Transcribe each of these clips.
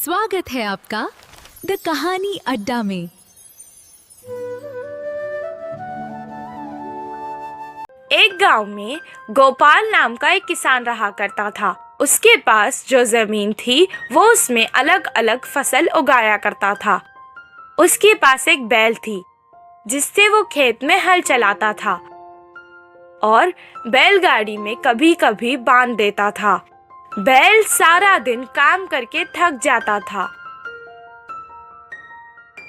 स्वागत है आपका द कहानी अड्डा में। एक गांव में गोपाल नाम का एक किसान रहा करता था। उसके पास जो जमीन थी वो उसमें अलग अलग फसल उगाया करता था। उसके पास एक बैल थी जिससे वो खेत में हल चलाता था और बैलगाड़ी में कभी कभी बांध देता था। बैल सारा दिन काम करके थक जाता था।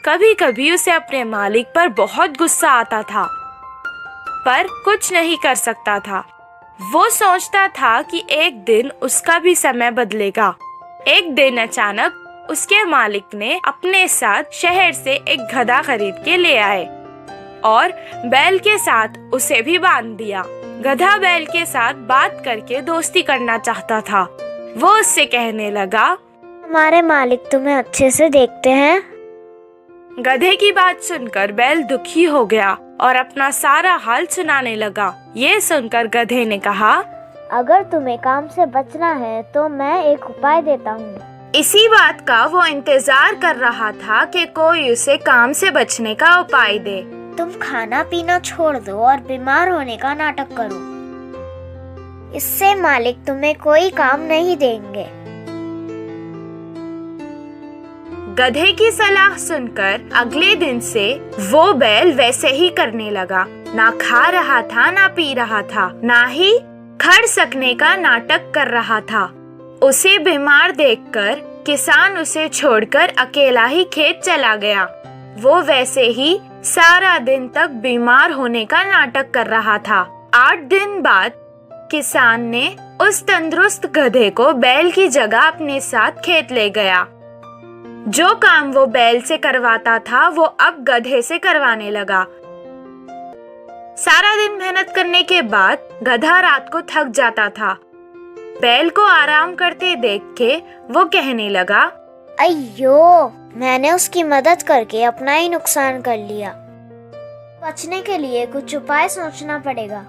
कभी कभी उसे अपने मालिक पर बहुत गुस्सा आता था, पर कुछ नहीं कर सकता था। वो सोचता था कि एक दिन उसका भी समय बदलेगा। एक दिन अचानक उसके मालिक ने अपने साथ शहर से एक गधा खरीद के ले आए और बैल के साथ उसे भी बांध दिया। गधा बैल के साथ बात करके दोस्ती करना चाहता था। वो उससे कहने लगा, हमारे मालिक तुम्हें अच्छे से देखते हैं। गधे की बात सुनकर बैल दुखी हो गया और अपना सारा हाल सुनाने लगा। ये सुनकर गधे ने कहा, अगर तुम्हें काम से बचना है तो मैं एक उपाय देता हूँ। इसी बात का वो इंतजार कर रहा था कि कोई उसे काम से बचने का उपाय दे। तुम खाना पीना छोड़ दो और बीमार होने का नाटक करो। इससे मालिक तुम्हें कोई काम नहीं देंगे। गधे की सलाह सुनकर अगले दिन से वो बैल वैसे ही करने लगा। ना खा रहा था, ना पी रहा था, ना ही खड़ सकने का नाटक कर रहा था। उसे बीमार देखकर किसान उसे छोड़कर अकेला ही खेत चला गया। वो वैसे ही सारा दिन तक बीमार होने का नाटक कर रहा था। 8 दिन बाद किसान ने उस तंदुरुस्त गधे को बैल की जगह अपने साथ खेत ले गया। जो काम वो बैल से करवाता था वो अब गधे से करवाने लगा। सारा दिन मेहनत करने के बाद गधा रात को थक जाता था। बैल को आराम करते देख के वो कहने लगा, अయ్यो, मैंने उसकी मदद करके अपना ही नुकसान कर लिया। बचने के लिए कुछ उपाय सोचना पड़ेगा।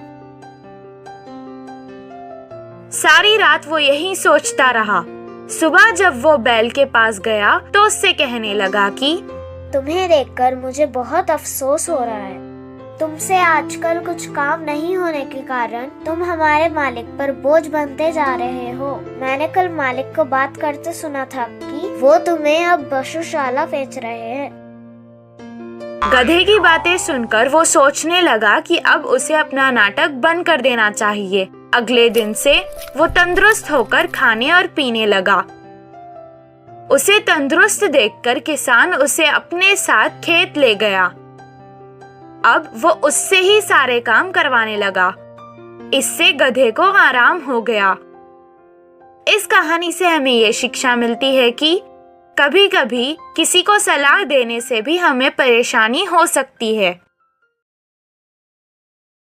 सारी रात वो यही सोचता रहा। सुबह जब वो बैल के पास गया तो उससे कहने लगा कि तुम्हें देखकर मुझे बहुत अफसोस हो रहा है। तुमसे आजकल कुछ काम नहीं होने के कारण तुम हमारे मालिक पर बोझ बनते जा रहे हो। मैंने कल मालिक को बात करते सुना था कि वो तुम्हें अब पशुशाला बेच रहे हैं। गधे की बातें सुनकर वो सोचने लगा कि अब उसे अपना नाटक बंद कर देना चाहिए। अगले दिन से वो तंदुरुस्त होकर खाने और पीने लगा। उसे तंदुरुस्त देखकर किसान उसे अपने साथ खेत ले गया। अब वो उससे ही सारे काम करवाने लगा। इससे गधे को आराम हो गया। इस कहानी से हमें ये शिक्षा मिलती है कि कभी कभी किसी को सलाह देने से भी हमें परेशानी हो सकती है।